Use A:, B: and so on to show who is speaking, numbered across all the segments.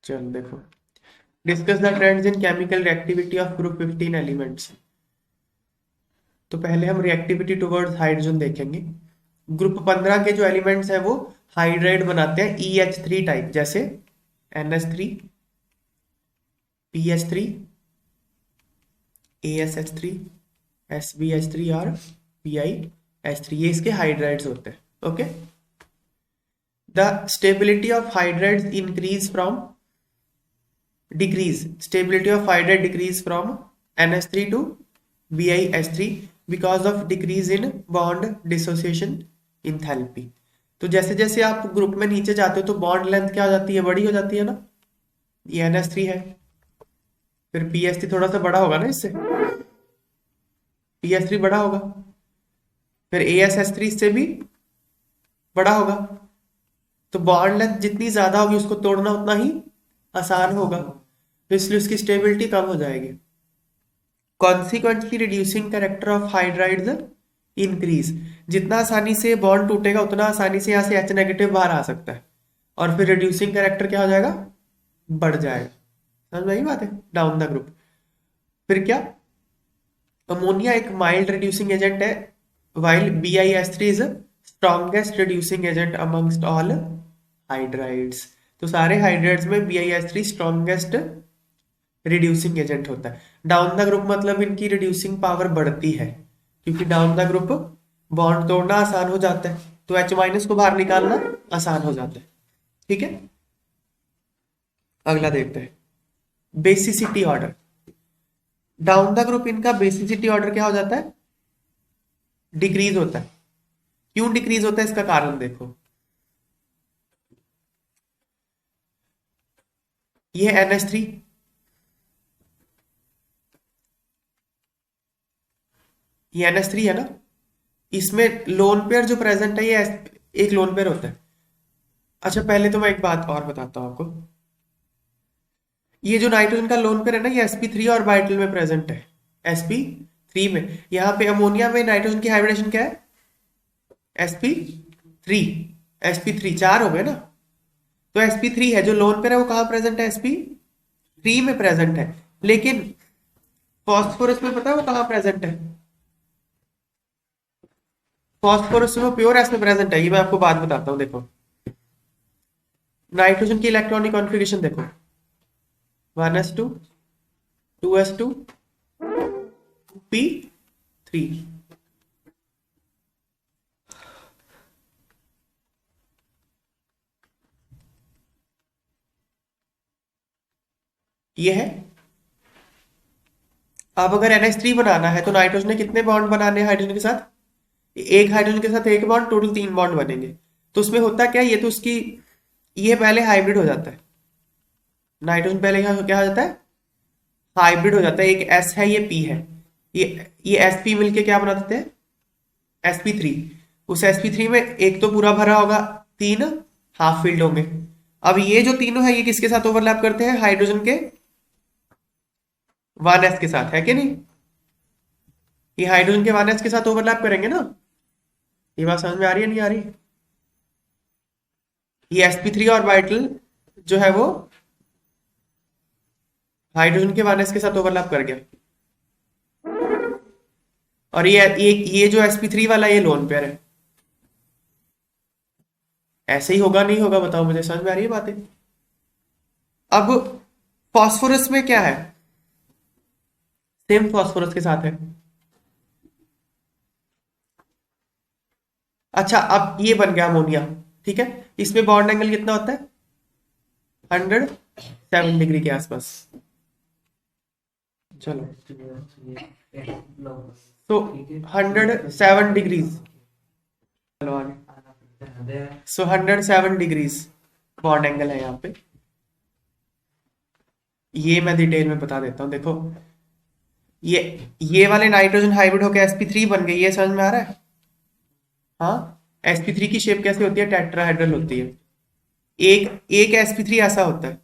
A: चल देखो, discuss the trends in chemical reactivity of group 15 elements. तो पहले हम रिएक्टिविटी टुवर्ड्स हाइड्रोजन देखेंगे। ग्रुप 15 के जो एलिमेंट्स हैं वो हाइड्राइड बनाते हैं EH3 टाइप, जैसे NH3, PH3, ASH3, SBH3 और PiH3, ये इसके हाइड्राइड्स होते हैं। Okay, the stability of hydrides increase from decrease stability of hydride decrease from NH3 to BiH3 because of decrease in bond dissociation enthalpy। तो जैसे जैसे आप ग्रुप में नीचे जाते हो तो बॉन्ड लेंथ क्या हो जाती है, बड़ी हो जाती है ना। ये NH3 है, फिर PH3 थोड़ा सा बड़ा होगा ना, इससे PH3 बड़ा होगा, फिर ASH3 इससे भी बड़ा होगा। तो बॉन्ड लेंथ जितनी ज्यादा होगी उसको तोड़ना उतना ही आसान होगा, तो इसलिए उसकी स्टेबिलिटी कम हो जाएगी। Consequently reducing character of hydrides increase, जितना आसानी से बॉन्ड टूटेगा उतना आसानी से यहाँ से H नेगेटिव बाहर आ सकता है, और फिर रिड्यूसिंग कैरेक्टर क्या हो जाएगा, बढ़ जाएगा। समझ में आई बात है, डाउन द ग्रुप। फिर क्या, अमोनिया एक माइल्ड रिड्यूसिंग एजेंट है, while BiH3 is strongest reducing agent amongst all hydrides. तो सारे हाइड्राइड्स में BiH3 स्ट्रॉन्गेस्ट रिड्यूसिंग एजेंट होता है। डाउन द ग्रुप मतलब इनकी रिड्यूसिंग पावर बढ़ती है, क्योंकि डाउन द ग्रुप बॉन्ड तोड़ना आसान हो जाता है, तो H- को बाहर निकालना आसान हो जाता है। ठीक है, अगला देखते हैं, basicity order. Down the group इनका बेसिसिटी ऑर्डर क्या हो जाता है, डिक्रीज होता है। क्यों डिक्रीज होता है, इसका कारण देखो, ये NH3, ये NH3 है ना, इसमें लोन पेयर जो प्रेजेंट है ये एक लोन पेयर होता है। अच्छा पहले तो मैं एक बात और बताता हूँ आपको, ये जो नाइट्रोजन का लोन पेयर है ना, ये sp3 ऑर्बिटल में प्रेजेंट है, sp3 में। यहाँ पे अमोनिया में नाइट्रोजन की हाइब्रिडेशन क्या है, sp3, sp3 चार हो गए ना। तो sp3 है जो लोन पेयर है, वो कहाँ प्रेजेंट है, sp3 में प्रेजेंट है। लेकिन फॉस्फोरस में पता है वो कहाँ प्रेजेंट है, फॉस्फोरस में प्योर एस में प्रेजेंट है। ये मैं आपको बात बताता हूँ, देखो नाइट्रोजन की इलेक्ट्रॉनिक कॉन्फ़िगरेशन देखो, 1s2, 2s2, p3। ये है। अब अगर NH3 बनाना है तो नाइट्रोजन ने कितने बॉन्ड बनाने हैं हाइड्रोजन के साथ, एक हाइड्रोजन के साथ एक बॉन्ड, टोटल 3 बॉन्ड बनेंगे। तो उसमें होता क्या है, ये तो उसकी, ये पहले हाइब्रिड हो जाता है, नाइट्रोजन पहले क्या हो जाता है, हाइब्रिड हो जाता है। एक S है, ये P है, ये sp मिलके क्या बना देते हैं, sp3। उस sp3 में एक तो पूरा भरा होगा, तीन हाफ फिल्ड होंगे। अब ये जो तीनों है ये किसके साथ ओवरलैप करते हैं, हाइड्रोजन के 1s के साथ, है कि नहीं। ये हाइड्रोजन के 1s के साथ ओवरलैप करेंगे ना। ये बात समझ में आ रही है, नहीं आ रही। ये sp3 ऑर्बिटल जो है वो हाइड्रोजन के 1s के साथ ओवरलैप कर गया, और ये जो sp3 वाला ये लोन पेयर है। ऐसे ही होगा नहीं होगा, बताओ मुझे, समझ में आ रही है बातें। अब फास्फोरस में क्या है, सेम फास्फोरस के साथ है। अच्छा अब ये बन गया अमोनिया, ठीक है। इसमें बॉन्ड एंगल कितना होता है, 107 डिग्री के आसपास। चलो, तो 107 डिग्रीज, चलो आगे। सो 107 डिग्रीज बॉन्ड एंगल है यहाँ पे। ये मैं डिटेल में बता देता हूँ, देखो ये ये वाले नाइट्रोजन हाइब्रिड होकर sp3 बन गई, ये समझ में आ रहा है। हाँ, sp3 की शेप कैसे होती है, टेट्राहेड्रल होती है। एक एक sp3 ऐसा होता है,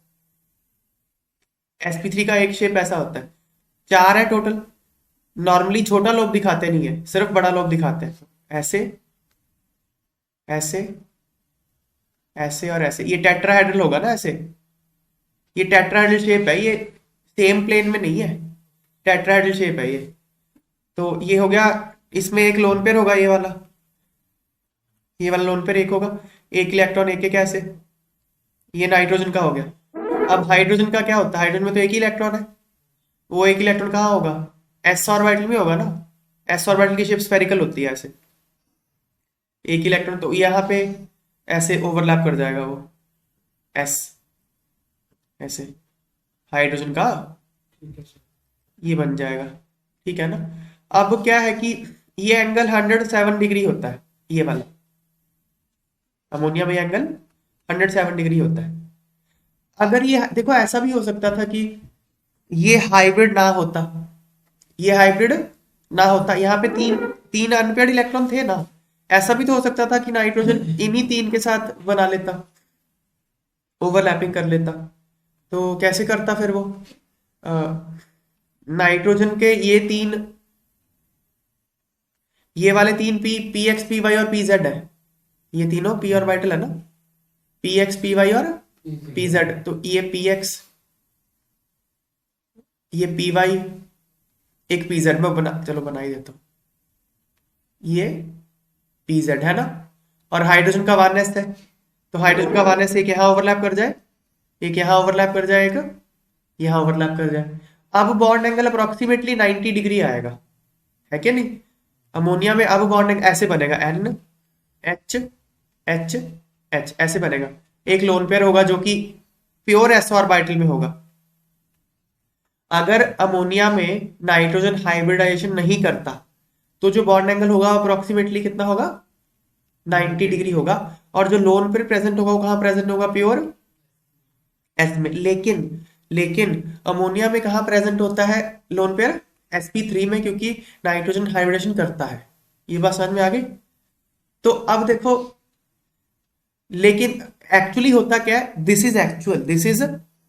A: sp3 का एक शेप ऐसा होता है। चार है टोटल, नॉर्मली छोटा लोब दिखाते नहीं है, सिर्फ बड़ा लोब दिखाते हैं, ऐसे ऐसे ऐसे और ऐसे। ये टेट्राहेड्रल होगा ना ऐसे, ये टेट्राहेड्रल शेप है, ये सेम प्लेन में नहीं है, टेट्राहेड्रल शेप है ये। तो ये हो गया, इसमें एक लोन पेयर होगा, ये वाला लोन पेयर एक होगा, एक इलेक्ट्रॉन एक ऐसे, ये नाइट्रोजन का हो गया। अब हाइड्रोजन का क्या होता है, हाइड्रोजन में तो एक ही इलेक्ट्रॉन है, वो एक इलेक्ट्रॉन कहाँ होगा, एस ऑर्बिटल में होगा ना। एस ऑर्बिटल की शेप स्फेरिकल होती है ऐसे, एक इलेक्ट्रॉन, तो यहाँ पे ऐसे ओवरलैप कर जाएगा वो एस, ऐसे हाइड्रोजन का ये बन जाएगा, ठीक है ना। अब क्या है कि ये एंगल 107 डिग्री होता है, ये वाला अमोनिया में एंगल 107 डिग्री होता है। अगर ये देखो, ऐसा भी हो सकता था कि ये हाइब्रिड ना होता, ये हाइब्रिड ना होता, यहाँ पे तीन तीन अनपेयर्ड इलेक्ट्रॉन थे ना, ऐसा भी तो हो सकता था कि नाइट्रोजन इन्हीं तीन के साथ बना लेता, ओवरलैपिंग कर लेता। तो कैसे करता फिर वो, नाइट्रोजन के ये वाले तीन पी एक्स पी वाई और पी जेड है, ये तीनों पी ऑर्बिटल है ना, पी एक्स पी वाई और पी जेड। तो ये पी एक्स, ये पी वाई, एक पी जेड में चलो बना ही देता हूं, ये पी जेड है ना, और हाइड्रोजन का 1s है, तो हाइड्रोजन का 1s एक यहाँ ओवरलैप कर जाए, एक यहाँ ओवरलैप कर जाए, एक यहाँ ओवरलैप कर जाए। अब बॉन्ड एंगल अप्रोक्सीमेटली 90 डिग्री आएगा, है क्या नहीं। अमोनिया में अब बॉन्ड एंगल ऐसे बनेगा, एन एच एच एच ऐसे बनेगा, एक लोन पेयर होगा जो कि प्योर एस ऑर्बिटल में होगा। अगर अमोनिया में नाइट्रोजन हाइब्रिडाइजेशन नहीं करता तो जो बॉन्ड एंगल होगा अप्रोक्सीमेटली कितना होगा, 90 डिग्री होगा, और जो लोन पेयर प्रेजेंट होगा वो कहां प्रेजेंट होगा, प्योर एस में। लेकिन अमोनिया में कहां प्रेजेंट होता है लोन पेयर, sp3 में, क्योंकि नाइट्रोजन हाइब्रिडेशन करता है। ये बात समझ में आ गई। तो अब देखो, लेकिन एक्चुअली होता क्या है, this is actual, this is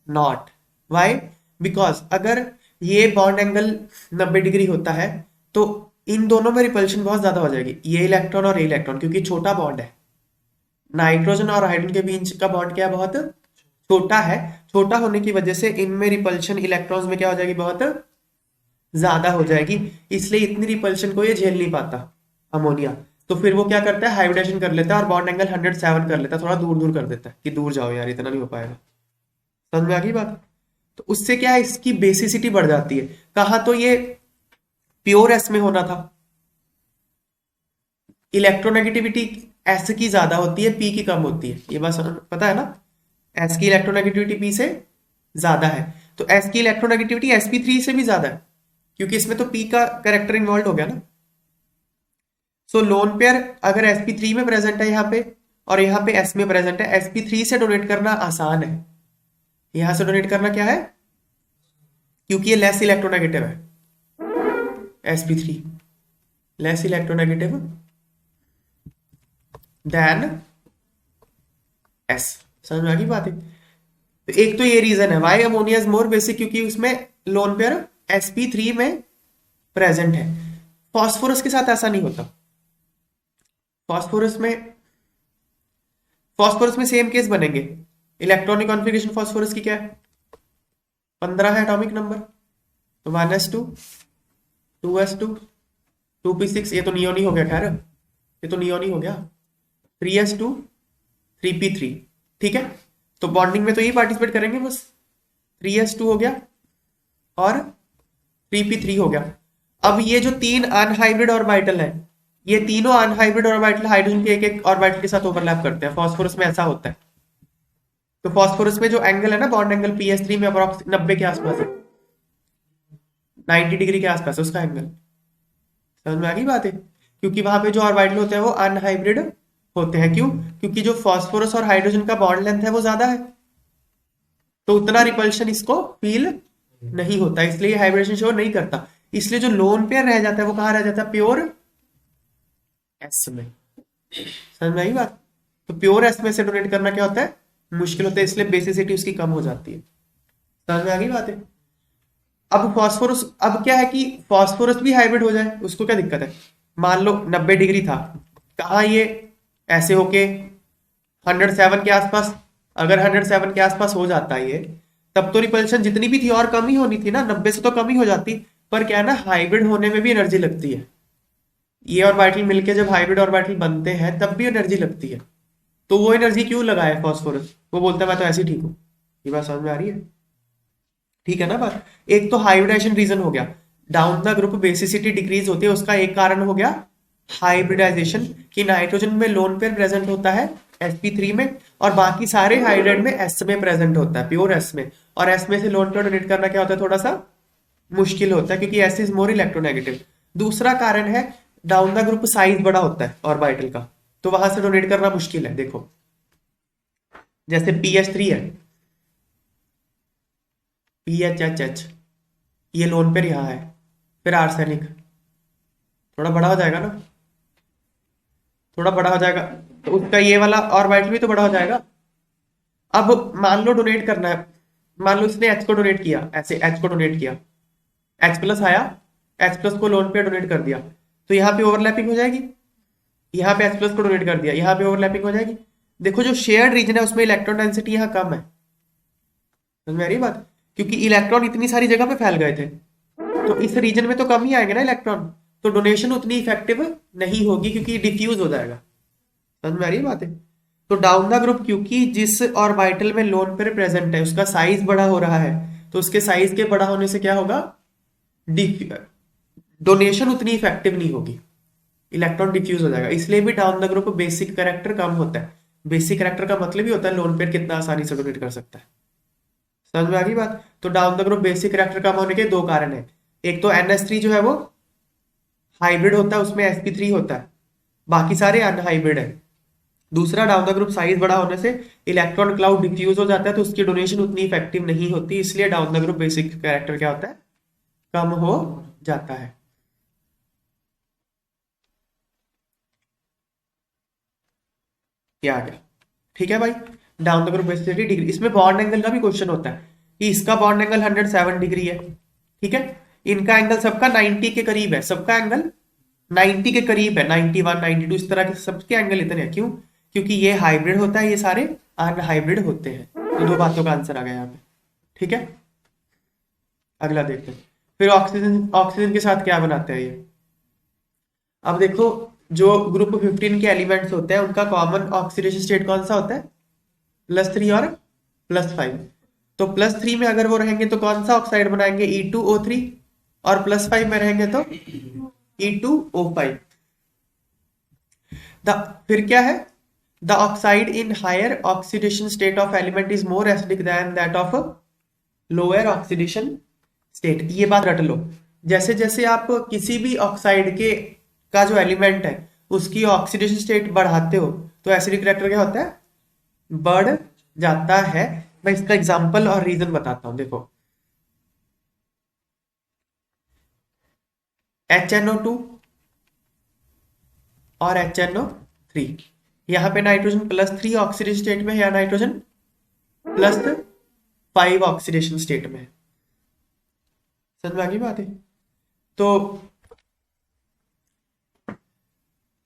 A: not, why, because अगर ये बॉन्ड एंगल 90 डिग्री होता है तो इन दोनों में रिपल्शन बहुत ज्यादा हो जाएगी, ये इलेक्ट्रॉन और ये इलेक्ट्रॉन, क्योंकि छोटा बॉन्ड है, नाइट्रोजन और हाइड्रोजन के बीच का बॉन्ड क्या है, बहुत छोटा है। छोटा होने की वजह से इनमें रिपल्शन इलेक्ट्रॉन्स में क्या हो जाएगी, बहुत ज्यादा हो जाएगी, इसलिए इतनी रिपल्शन को ये झेल नहीं पाता अमोनिया। तो फिर वो क्या करता है, हाइब्रिडेशन कर लेता है और बॉन्ड एंगल 107 कर लेता है, थोड़ा दूर दूर कर देता है कि दूर जाओ यार, इतना नहीं हो पाएगा। समझ में आ गई बात। तो उससे क्या है, इसकी बेसिसिटी बढ़ जाती है। कहा तो ये प्योर एस में होना था, इलेक्ट्रोनेगेटिविटी एस की ज्यादा होती है, पी की कम होती है, ये बात पता है ना। एस की इलेक्ट्रोनेगेटिविटी पी से ज्यादा है, तो एस की इलेक्ट्रोनेगेटिविटी sp3 से भी ज्यादा है, क्योंकि इसमें तो पी का कैरेक्टर इन्वॉल्व हो गया ना। सो लोन पेयर अगर sp3 में प्रेजेंट है यहाँ पे, और यहाँ पे s में प्रेजेंट है, sp3 से डोनेट करना आसान है, यहां से डोनेट करना क्या है, क्योंकि ये लेस इलेक्ट्रोनेगेटिव है, sp3 less electronegative than s। समझ में आ गई बात है। तो एक तो ये रीजन है why ammonia is more basic, क्योंकि उसमें लोन पेयर sp3 में प्रेजेंट है। फॉस्फोरस के साथ ऐसा नहीं होता, फॉस्फोरस में सेम केस बनेंगे। इलेक्ट्रॉनिक कॉन्फ़िगरेशन फॉस्फोरस की क्या है, 15 है एटॉमिक नंबर, तो 1s2 2s2 2p6, ये तो नियोन ही हो गया, खैर ये तो नियोन ही हो गया, 3s2 3p3, ठीक है। तो बॉन्डिंग में तो ये पार्टिसिपेट करेंगे बस, 3s2 हो गया और 3p3 हो गया। अब ये जो तीन अनहाइब्रिड ऑर्बिटल है, ये तीनों अनहाइब्रिड ऑर्बिटल हाइड्रोजन के एक एक ऑर्बिटल के साथ ओवरलैप करते हैं, फॉस्फोरस में ऐसा होता है। तो फॉस्फोरस में जो एंगल है ना, बॉन्ड एंगल ps3 में अप्रोक्स 90 के आसपास है, 90 डिग्री के आसपास है उसका एंगल। समझ में आ गई बात है, क्योंकि वहां पे जो ऑर्बिटल होते हैं वो अनहाइब्रिड होते हैं। क्यों, क्योंकि जो फॉस्फोरस और हाइड्रोजन का बॉन्ड लेंथ है वो ज्यादा है, तो उतना रिपल्शन इसको फील नहीं होता, इसलिए हाइब्रिडेशन शो नहीं करता। इसलिए जो लोन पेयर रह जाता है वो कहां रह जाता है, प्योर एस में। समझ में आई बात। तो प्योर एस में से डोनेट करना क्या होता है, मुश्किल होता है, इसलिए बेसिसिटी उसकी कम हो जाती है। समझ में आ गई बात है। अब फॉस्फोरस, अब क्या है कि फॉस्फोरस भी हाइब्रिड हो जाए, उसको क्या दिक्कत है। मान लो 90 डिग्री था, कहा ये ऐसे होके 107 के आसपास, अगर 107 के आसपास हो जाता है ये, तब तो रिपल्शन जितनी भी थी और कम ही होनी थी ना, 90 से तो कम ही हो जाती। पर क्या है ना, हाइब्रिड होने में भी एनर्जी लगती है। ये ऑर्बिटल मिलके जब हाइब्रिड ऑर्बिटल बनते हैं तब भी एनर्जी लगती है। तो वो एनर्जी क्यों लगाए फॉस्फोरस? वो बोलता है मैं तो ऐसे ही ठीक हूँ। ये बात समझ में आ रही है? ठीक है ना बात। एक तो हाइब्रिडाइजेशन रीजन हो गया, down the group basicity decrease होती है, उसका एक कारण हो गया हाइब्रिडाइजेशन, कि नाइट्रोजन में लोन पेयर प्रेजेंट होता है sp3 में, और बाकी सारे हाइड्राइड में s में प्रेजेंट होता है, प्योर s में। और s में से लोन पेयर डोनेट करना क्या होता है, थोड़ा सा मुश्किल होता है, क्योंकि s इज मोर इलेक्ट्रोनेगेटिव। दूसरा कारण है डाउन द ग्रुप साइज बड़ा होता है ऑर्बिटल का, तो वहां से डोनेट करना मुश्किल है। देखो जैसे PH3 है, PHHH, ये लोन पेयर यहाँ है, फिर आर्सेनिक, थोड़ा बड़ा हो जाएगा ना, थोड़ा बड़ा हो जाएगा, तो उसका ये वाला ऑर्बिटल भी तो बड़ा हो जाएगा। अब मान लो डोनेट करना है, मान लो इसने H को डोनेट किया, ऐसे H को डोनेट किया, H प्लस आया, H प्लस को लोन पे डोनेट कर दिया, तो यहाँ पे ओवरलैपिंग हो जाएगी। यहाँ पे H प्लस को डोनेट कर दिया, यहाँ पे ओवरलैपिंग हो जाएगी। देखो जो शेयर्ड रीजन है उसमें इलेक्ट्रॉन डेंसिटी यहाँ कम है। समझ में आ रही बात? क्योंकि इलेक्ट्रॉन इतनी सारी जगह पे फैल गए थे, तो इस रीजन में तो कम ही आएंगे ना इलेक्ट्रॉन, तो डोनेशन उतनी इफेक्टिव नहीं होगी क्योंकि डिफ्यूज हो जाएगा। समझ में आ रही बात है? तो डाउन द ग्रुप क्योंकि जिस ऑर्बिटल में लोन पेयर प्रेजेंट है उसका साइज बड़ा हो रहा है, तो उसके साइज के बड़ा होने से क्या होगा, डोनेशन उतनी इफेक्टिव नहीं होगी, इलेक्ट्रॉन डिफ्यूज हो जाएगा। इसलिए भी down the group basic character कम होता है। बेसिक कैरेक्टर का मतलब ही होता है लोन पेयर कितना आसानी से डोनेट कर सकता है। समझ में आ गई बात? तो down the group basic character कम होने के दो कारण है, एक तो NS3 जो है वो हाइब्रिड होता है, उसमें sp3 होता है, बाकी सारे अनहाइब्रिड है। दूसरा डाउन द ग्रुप साइज बड़ा होने से इलेक्ट्रॉन क्लाउड डिफ्यूज हो जाता है, तो उसकी डोनेशन उतनी इफेक्टिव नहीं होती, इसलिए down the group basic character क्या होता है, कम हो जाता है। क्या आ गया? ठीक है भाई। Down the group basicity degree, इसमें बॉन्ड एंगल का भी क्वेश्चन होता है कि इसका बॉन्ड एंगल 107 डिग्री है, ठीक है, इनका एंगल सबका 90 के करीब है, सबका एंगल 90 के करीब है, 91 92 इस तरह के सबके एंगल इतने हैं। क्यों? क्योंकि ये हाइब्रिड होता है, ये सारे अनहाइब्रिड होते हैं। तो दो बातों का आंसर आ गया यहाँ पे। ठीक है, अगला देखते हैं। फिर ऑक्सीजन, ऑक्सीजन के साथ क्या बनाते हैं ये? अब देखो, जो ग्रुप 15 के एलिमेंट्स होते हैं उनका कॉमन ऑक्सीडेशन स्टेट कौन सा होता है, +3 और +5। तो +3 में अगर वो रहेंगे तो कौन सा ऑक्साइड बनाएंगे, E2O3, और +5 में रहेंगे तो E2O5। फिर क्या है, the oxide in higher oxidation state of element is more acidic than that of lower oxidation state. ये बात रट लो, जैसे जैसे आप किसी भी ऑक्साइड के का जो एलिमेंट है उसकी ऑक्सीडेशन स्टेट बढ़ाते हो तो एसिडिक कैरेक्टर क्या होता है, बढ़ जाता है। मैं इसका एग्जांपल और रीजन बताता हूं। देखो HNO2 और HNO3, यहां पे नाइट्रोजन +3 ऑक्सीडेशन स्टेट में है या नाइट्रोजन +5 ऑक्सीडेशन स्टेट में है। समझ में आ गई बात है? तो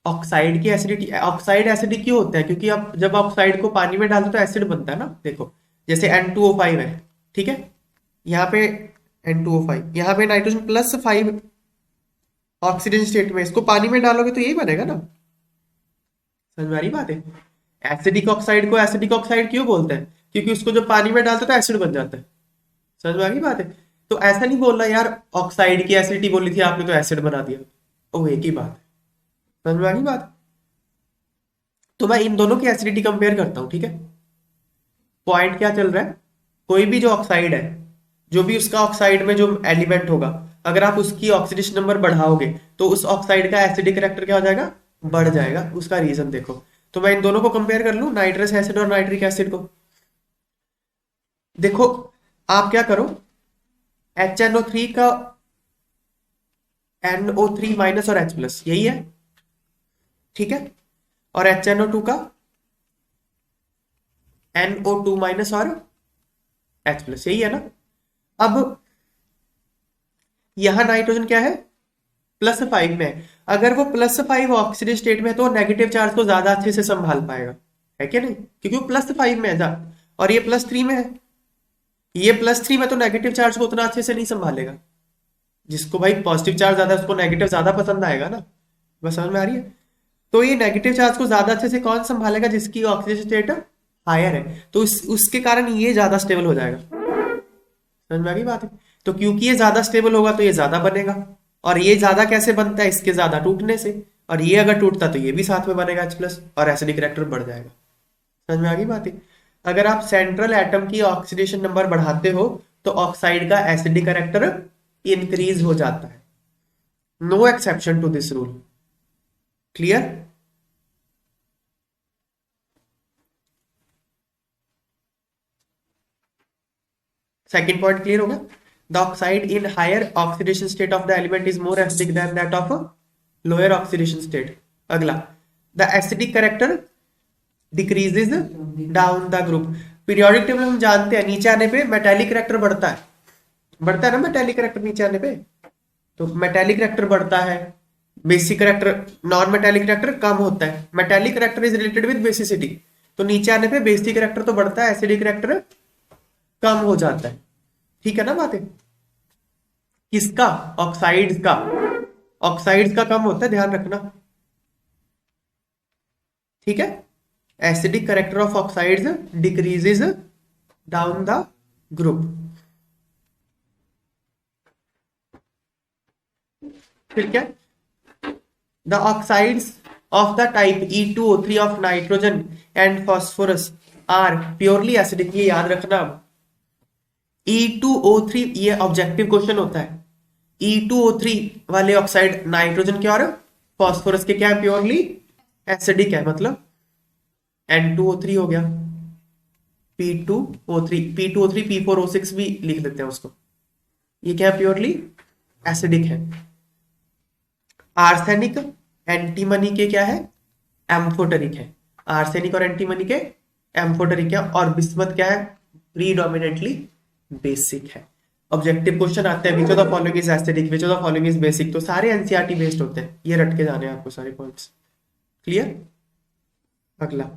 A: ऑक्साइड की एसिडिटी, ऑक्साइड एसिडिक क्यों होता है, क्योंकि अब जब ऑक्साइड को पानी में डालते तो एसिड बनता है ना। देखो जैसे N2O5 है, ठीक है, यहाँ पे N2O5, यहाँ पे नाइट्रोजन +5 ऑक्सीडेशन स्टेट में, इसको पानी में डालोगे तो यही बनेगा ना। समझ में आ रही बात है? एसिडिक ऑक्साइड को एसिडिक ऑक्साइड क्यों बोलते हैं, क्योंकि उसको जब पानी में डालते तो एसिड बन जाता है। समझ में आ गई बात है? तो ऐसा नहीं बोलना यार ऑक्साइड की एसिडिटी बोली थी आपने तो एसिड बना दिया, ओ एक ही बात है। समझ में आ गई बात? तो मैं इन दोनों की एसिडिटी कंपेयर करता हूं, ठीक है। पॉइंट क्या चल रहा है, कोई भी जो ऑक्साइड है, जो भी उसका ऑक्साइड में जो एलिमेंट होगा, अगर आप उसकी ऑक्सीडेशन नंबर बढ़ाओगे तो उस ऑक्साइड का एसिडिक कैरेक्टर क्या हो जाएगा, बढ़ जाएगा। उसका रीजन देखो, तो मैं इन दोनों को कंपेयर कर लूं, नाइट्रस एसिड और नाइट्रिक एसिड को। देखो आप क्या करो, HNO3 का NO3- और H+ यही है, ठीक है, और HNO2 का NO2- और H+ यही है ना। अब यहां नाइट्रोजन क्या है, +5 में, अगर वो +5 ऑक्सीडेशन स्टेट में है तो नेगेटिव चार्ज को ज्यादा अच्छे से संभाल पाएगा, है क्या नहीं, क्योंकि वो +5 में है और ये +3 में है। ये +3 में तो नेगेटिव चार्ज को उतना अच्छे से नहीं संभालेगा। जिसको भाई पॉजिटिव चार्ज ज्यादा है उसको नेगेटिव ज्यादा पसंद आएगा ना। बस समझ में आ रही है। तो ये नेगेटिव चार्ज को ज्यादा अच्छे से कौन संभालेगा, जिसकी ऑक्सीजन स्टेट हायर है, तो उसके कारण ये ज्यादा स्टेबल हो जाएगा। समझ में आ गई बात है। तो क्योंकि ये ज्यादा स्टेबल होगा तो ये ज्यादा बनेगा, और ये ज्यादा कैसे बनता है, इसके ज्यादा टूटने से, और ये अगर टूटता तो ये भी साथ में बनेगा H+ और एसिडिक रिएक्टर बढ़ जाएगा। समझ में आ गई बात है। अगर आप सेंट्रल एटम की ऑक्सीडेशन नंबर बढ़ाते हो तो ऑक्साइड का एसिडिक कैरेक्टर इंक्रीज हो जाता है। No exception to this rule. Clear. Second point clear होगा। The oxide in higher oxidation state of the element is more acidic than that of lower oxidation state. अगला, the acidic character decreases down the group. Periodic table हम जानते हैं नीचे आने पे metallic character बढ़ता है ना मेटालिक कैरेक्टर नीचे आने पे। तो मेटालिक कैरेक्टर बढ़ता है, basic character, non metallic character कम होता है। Metallic character is related with basicity, तो नीचे आने पे बेसिक कैरेक्टर तो बढ़ता है, एसिडिक कैरेक्टर कम हो जाता है। ठीक है ना बातें। किसका, ऑक्साइड्स का। ऑक्साइड्स का कम होता है, ध्यान रखना। ठीक है। Acidic character of oxides decreases down the group. फिर क्या, the oxides of the type E2O3 of nitrogen and phosphorus are purely acidic। ये याद रखना। E2O3 ये ऑब्जेक्टिव क्वेश्चन होता है। E2O3 वाले ऑक्साइड नाइट्रोजन के और फॉस्फोरस के क्या प्योरली एसिडिक है, मतलब N2O3 हो गया, P2O3, P2O3 P4O6 भी लिख देते हैं उसको। ये क्या प्योरली एसिडिक है। आर्सेनिक एंटीमनी के क्या है, एम्फोटेरिक है। आर्सेनिक और एंटीमनी के एम्फोटेरिक है, और बिस्मथ क्या है, प्रीडोमिनेंटली बेसिक है। ऑब्जेक्टिव क्वेश्चन आते हैं which of the following is acidic, which of the following is basic, तो सारे एनसीईआरटी बेस्ड होते हैं। ये रट के जाने हैं आपको सारे पॉइंट्स। क्लियर। अगला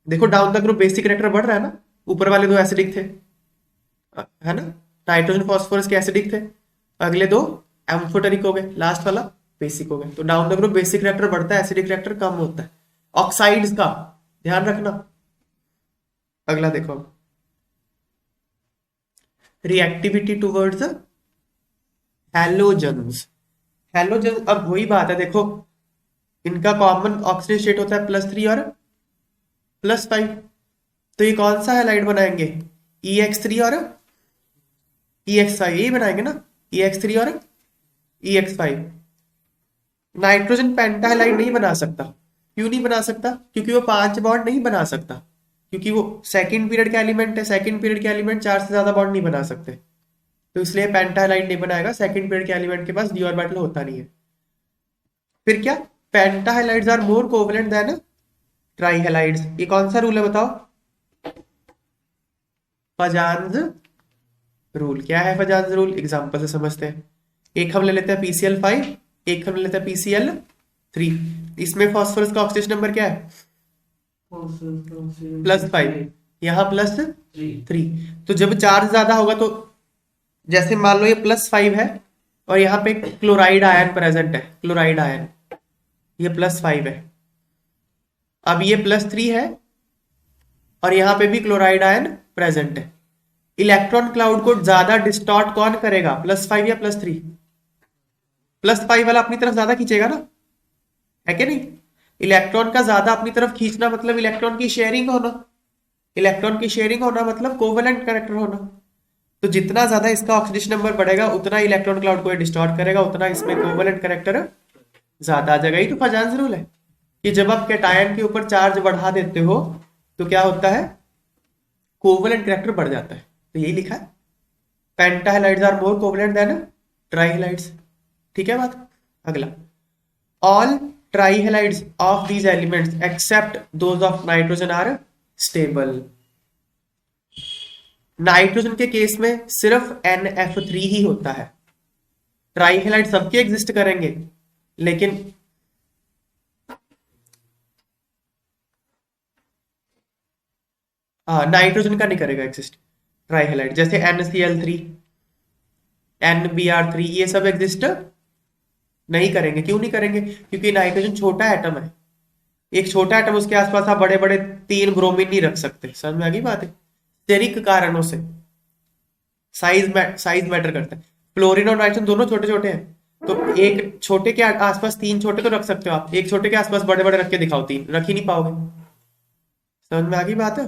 A: देखो, down the group basic character बढ़ रहा है ना, ऊपर वाले दो एसिडिक थे, है ना, नाइट्रोजन फॉस्फोरस के एसिडिक थे, अगले दो एम्फोटेरिक हो गए, लास्ट वाला बेसिक हो गए। तो down the group basic reactor बढ़ता है, एसिडिक रिएक्टर कम होता है। ऑक्साइड्स का ध्यान रखना। अगला देखो, रिएक्टिविटी टुवर्ड्स हैलोजन्स। हैलोजन, अब वही बात है, देखो इनका कॉमन ऑक्सीडेशन स्टेट होता है +3 और +5, तो ये कौन सा हैलाइड बनाएंगे, EX3 और EX5, यही बनाएंगे ना, EX3 और EX5। नाइट्रोजन पेंटाहाइलाइड नहीं बना सकता। क्यों नहीं बना सकता, क्योंकि वो 5 बॉन्ड नहीं बना सकता, क्योंकि वो सेकंड पीरियड का एलिमेंट है। सेकंड पीरियड के एलिमेंट 4 से ज्यादा बॉन्ड नहीं बना सकते, तो इसलिए पेंटाहाइलाइड नहीं बनाएगा। सेकंड पीरियड के एलिमेंट के पास डी ऑर्बिटल होता नहीं है। फिर क्या, पेंटाहाइलाइड्स आर मोर कोवलेंट देन ट्राईहैलाइड्स। ये कौन सा रूल है बताओ, फजान्स रूल। क्या है फजान्स रूल, एग्जांपल से समझते हैं। एक हम ले लेते हैं PCl5, एक हम ले लेते हैं PCl3। इसमें फॉस्फोरस का ऑक्सीडेशन नंबर क्या है, +5, यहाँ +3। तो जब चार्ज ज्यादा होगा तो, जैसे मान लो ये +5 है और यहाँ पे क्लोराइड आयन प्रेजेंट है, क्लोराइड आयन, ये +5 है। अब ये +3 है और यहाँ पे भी क्लोराइड आयन प्रेजेंट है। इलेक्ट्रॉन क्लाउड को ज्यादा डिस्टॉर्ट कौन करेगा, +5 या +3? +5 वाला अपनी तरफ ज्यादा खींचेगा ना, है कि नहीं। इलेक्ट्रॉन का ज्यादा अपनी तरफ खींचना मतलब इलेक्ट्रॉन की शेयरिंग होना, इलेक्ट्रॉन की शेयरिंग होना मतलब कोवेलेंट कैरेक्टर होना। तो जितना ज्यादा इसका ऑक्सीडेशन नंबर बढ़ेगा उतना इलेक्ट्रॉन क्लाउड को डिस्टॉर्ट करेगा, उतना इसमें कोवेलेंट कैरेक्टर ज्यादा आ जाएगा। ये तो फजान्स रूल है कि जब आप कैटायन के ऊपर चार्ज बढ़ा देते हो तो क्या होता है, कोवेलेंट कैरेक्टर बढ़ जाता है। तो यही लिखा है, pentahalides are more covalent than trihalides. ठीक है बात। अगला, all trihalides of these elements except those of nitrogen are stable. Nitrogen के केस में सिर्फ NF3 ही होता है। ट्राईहैलाइड सबके एग्जिस्ट करेंगे, लेकिन नाइट्रोजन का नहीं करेगा एग्जिस्ट। ट्राईहेलाइड, जैसे NCl3, NBr3, ये सब एग्जिस्ट नहीं करेंगे। क्यों नहीं करेंगे? क्योंकि नाइट्रोजन छोटा एटम है, एक छोटा एटम, उसके आसपास आप बड़े बड़े 3 ब्रोमीन नहीं रख सकते। समझ में आ गई बात है? स्टेरिक कारणों से साइज मैटर करता है। फ्लोरीन और नाइट्रोजन दोनों छोटे छोटे हैं, तो एक छोटे के आसपास 3 छोटे तो रख सकते हो आप, एक छोटे के आसपास बड़े बड़े रख के दिखाओ, 3 रख ही नहीं पाओगे। समझ में आ गई बात है?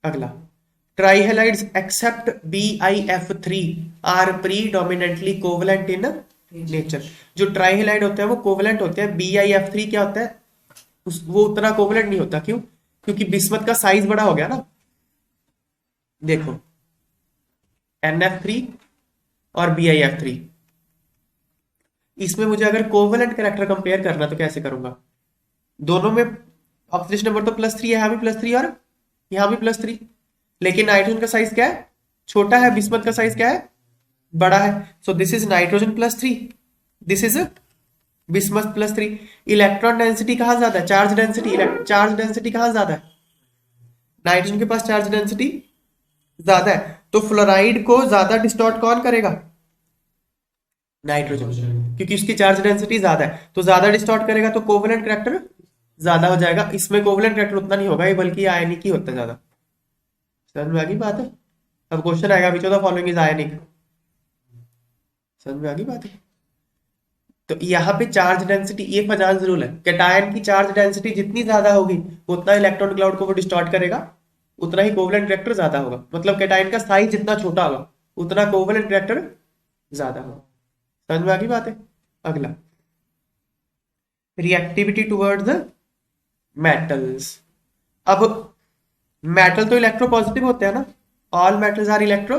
A: अगला, trihalides except BiF3 are predominantly covalent in nature. जो ट्राईहेलाइड होते हैं वो कोवलेंट होते हैं। BiF3 क्या होता है? वो उतना कोवलेंट नहीं होता। क्यों? क्योंकि बिस्मथ का साइज बड़ा हो गया ना। देखो, NF3 और BiF3, इसमें मुझे अगर कोवलेंट कैरेक्टर कंपेयर करना तो कैसे करूंगा? दोनों में ऑक्सीडेशन नंबर तो +3 है, यहाँ भी +3 और यहाँ भी +3, लेकिन नाइट्रोजन का साइज क्या है? छोटा है, बिस्मथ का साइज क्या है? बड़ा है। So this is nitrogen +3, this is bismuth +3। Electron density कहां ज्यादा है? चार्ज डेंसिटी कहां ज्यादा है? नाइट्रोजन के पास चार्ज डेंसिटी ज्यादा है, तो फ्लोराइड को ज्यादा डिस्टॉर्ट कौन करेगा? नाइट्रोजन, क्योंकि उसकी चार्ज डेंसिटी ज्यादा है, तो ज्यादा डिस्टॉर्ट करेगा, तो कोवलेंट कैरेक्टर ज्यादा हो जाएगा। इसमें कोवलेंट कैरेक्टर उतना नहीं होगा, ये बल्कि आयनिक ही होता है ज्यादा। समझ में आ गई बात है? अब क्वेश्चन आएगा, which of the following is आयनिक। समझ में आ गई बात है? तो यहाँ पे चार्ज डेंसिटी, ये फजांस रूल है, कैटायन की चार्ज डेंसिटी जितनी ज्यादा होगी उतना इलेक्ट्रॉन क्लाउड को वो डिस्टॉर्ट करेगा, उतना ही कोवलेंट कैरेक्टर ज्यादा होगा। मतलब कैटायन का साइज जितना छोटा होगा उतना कोवलेंट कैरेक्टर ज्यादा होगा। समझ में आ गई बात है? अगला, रिएक्टिविटी टुवर्ड्स मेटल्स। अब मेटल तो इलेक्ट्रो पॉजिटिव होते हैं ना, all metals are electro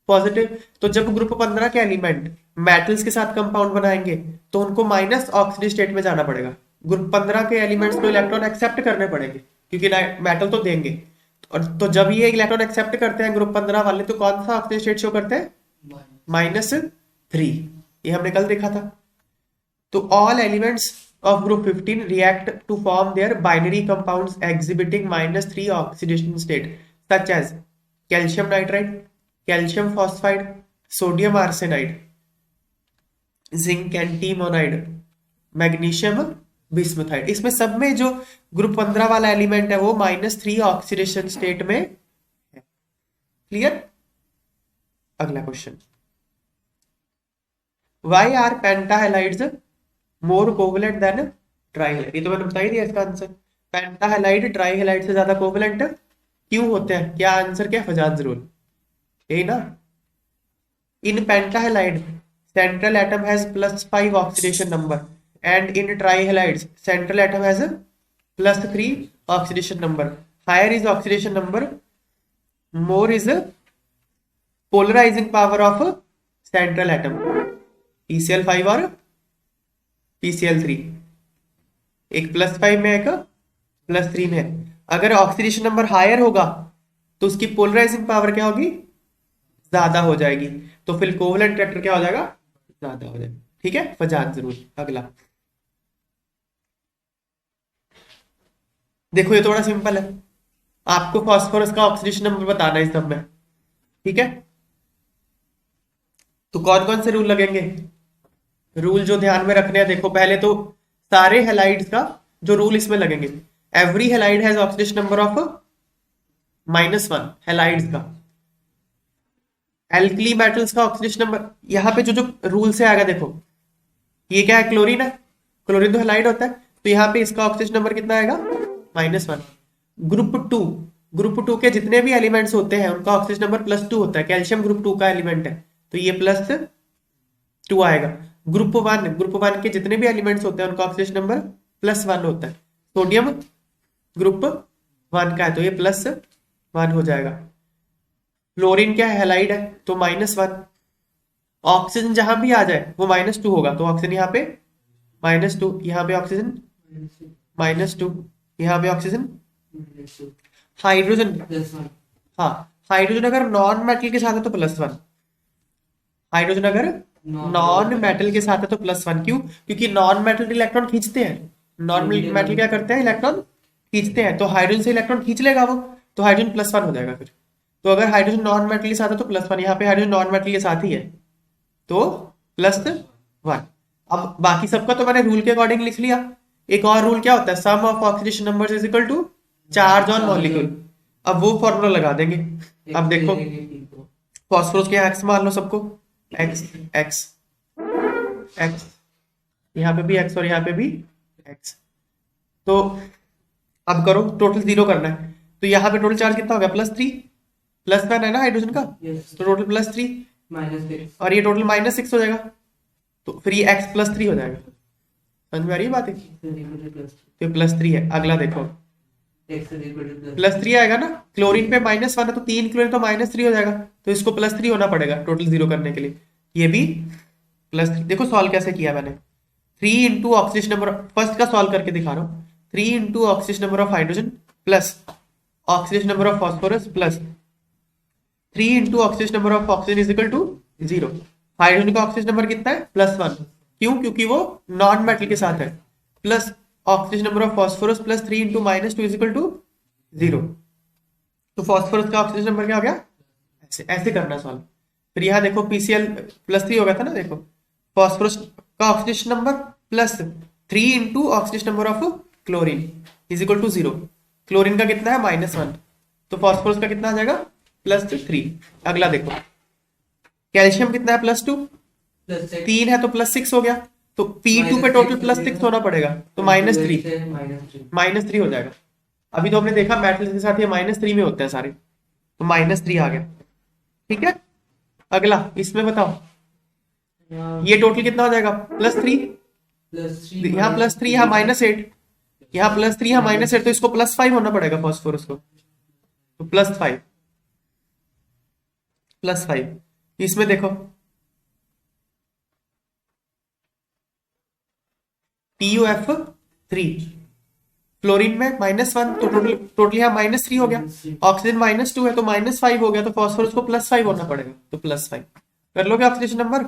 A: positive. तो जब ग्रुप 15 के एलिमेंट मेटल्स के साथ कंपाउंड बनाएंगे तो उनको माइनस ऑक्सीडेटिव स्टेट में जाना पड़ेगा। ग्रुप 15 के एलिमेंट्स को इलेक्ट्रॉन एक्सेप्ट करने पड़ेंगे, क्योंकि मेटल तो देंगे। और तो जब ये इलेक्ट्रॉन एक्सेप्ट करते हैं ग्रुप 15 वाले, तो कौन सा ऑक्सीडेटिव स्टेट शो करते हैं? -3। ये हमने कल देखा था। तो all elements of group 15 react to form their binary compounds exhibiting -3 oxidation state, such as calcium nitride, calcium phosphide, sodium arsenide, zinc antimonide, magnesium bismuthide। इसमें सब में जो ग्रुप 15 वाला एलिमेंट है वो -3 ऑक्सीडेशन स्टेट में है। क्लियर? अगला question, why are pentahalides more covalent than trihalide? ये तो मैंने बता ही दिया इसका आंसर। पेंटाहेलाइड ट्राईहेलाइड से ज्यादा कोवलेंट क्यों होते हैं? क्या आंसर? क्या फजांस रूल, यही ना। In pentahalide central atom has +5 oxidation number and in trihalides central atom has +3 oxidation number. Higher is oxidation number, more is polarising power of central atom. PCl5 और PCl3, एक +5 में एक +3 में है। अगर ऑक्सीडेशन नंबर हायर होगा तो उसकी पोलराइजिंग पावर क्या होगी? ज्यादा हो जाएगी, तो फिर कोवलेंट कैरेक्टर क्या हो जाएगा? ज्यादा हो जाएगा। ठीक है, फजान जरूर। अगला देखो, ये थोड़ा सिंपल है, आपको फास्फोरस का ऑक्सीडेशन नंबर बताना है इस सब में। ठीक है, तो कौन कौन से रूल लगेंगे? रूल जो ध्यान में रखने हैं, देखो पहले तो सारे हेलाइड्स का जो रूल इसमें लगेंगे, every halide has oxidation number of -1 halides का। एल्कली मेटल्स का ऑक्सीडेशन नंबर, यहाँ पे जो रूल से आएगा, देखो ये क्या है? क्लोरीन है, क्लोरीन तो हेलाइड होता है, तो यहाँ पे इसका ऑक्सीडेशन नंबर कितना आएगा? -1। ग्रुप टू के जितने भी एलिमेंट्स होते हैं उनका ऑक्सीडेशन नंबर +2 होता है। कैल्शियम ग्रुप 2 का एलिमेंट है, तो ये +2 आएगा। ग्रुप वन के जितने भी एलिमेंट्स होते हैं उनका ऑक्सीडेशन नंबर +1 होता है। सोडियम ग्रुप 1 का है, तो ये +1 हो जाएगा। फ्लोरीन क्या है? हेलाइड है, तो -1। ऑक्सीजन जहां भी आ जाए वो -2 होगा, तो ऑक्सीजन यहाँ पे -2, यहाँ पे ऑक्सीजन -2, यहाँ पे ऑक्सीजन। हाइड्रोजन, हाँ हाइड्रोजन अगर नॉन मेटल के साथ है तो +1। हाइड्रोजन अगर नॉन मेटल के साथ है तो +1। क्यों? क्योंकि नॉन मेटल इलेक्ट्रॉन खींचते हैं। नॉन मेटल क्या करते हैं? इलेक्ट्रॉन खींचते हैं, तो हाइड्रोजन से इलेक्ट्रॉन खींच लेगा वो, तो हाइड्रोजन +1 हो जाएगा फिर। तो अगर हाइड्रोजन नॉन मेटल के साथ है तो +1, यहाँ पे हाइड्रोजन नॉन मेटल के साथ ही है तो +1। अब बाकी सबका तो मैंने रूल के अकॉर्डिंग लिख लिया। एक और रूल क्या होता है, sum of oxidation numbers is equal to charge on molecule. अब वो फॉर्मूला लगा देंगे। अब देखो फॉस्फोरस के एक्स मान लो सबको, एक्स एक्स एक्स, यहाँ पे भी एक्स और यहाँ पे भी एक्स। तो अब करो, टोटल 0 करना है, तो यहाँ पे टोटल चार्ज कितना हो गया, +3, +1 है ना हाइड्रोजन का, तो टोटल +3 और ये टोटल -6 हो जाएगा, तो फिर ये x +3 हो जाएगा। समझ में आ रही है बात है? तो +3 है। अगला देखो +3 आएगा ना, क्लोरीन पे -1 है तो 3 क्लोरीन तो -3 हो जाएगा, तो इसको +3 होना पड़ेगा टोटल 0 करने के लिए। ये भी +3। देखो सॉल्व कैसे किया मैंने, 3 इंटू ऑक्सीजन नंबर, फर्स्ट का सॉल्व करके दिखा रहा हूँ। 3 into oxygen number of hydrogen plus oxygen number of phosphorus plus 3 into oxygen number of oxygen is equal to 0। Hydrogen का ऑक्सीजन नंबर कितना है, +1, क्यों, क्योंकि वो नॉन मेटल के साथ है, plus oxygen number of phosphorus plus 3 into -2 is equal to 0। तो फॉस्फोरस का ऑक्सीजन नंबर क्या हो गया, ऐसे ऐसे करना सॉल्व। फिर यहाँ देखो पीसीएल +3 हो गया था ना, देखो फॉस्फोरस का oxidation number plus 3 into oxidation number of chlorine is equal to 0। Chlorine का कितना है, -1, तो फॉस्फोरस का कितना आ जाएगा, +3। अगला देखो कैल्शियम कितना है, +2, 3 है तो +6 हो गया, तो P2 पे टोटल +6 होना पड़ेगा, तो -3 हो जाएगा। अभी तो हमने देखा मेटल के साथ ये -3 में होते हैं सारे, तो -3 आ गया। ठीक है, अगला इसमें बताओ ये टोटल कितना हो जाएगा, +3, यहाँ +3, यहाँ -8, यहाँ +3, यहाँ -8, तो इसको +5 होना पड़ेगा फॉस्फोरस को, तो +5 इसमें देखो TuF3, फ्लोरीन में -1, तो टोटल यहाँ -3 हो गया, ऑक्सीजन -2 है तो -5 हो गया, तो फॉस्फोरस को +5 होना पड़ेगा, तो +5 कर लोगे ऑक्सीडेशन नंबर।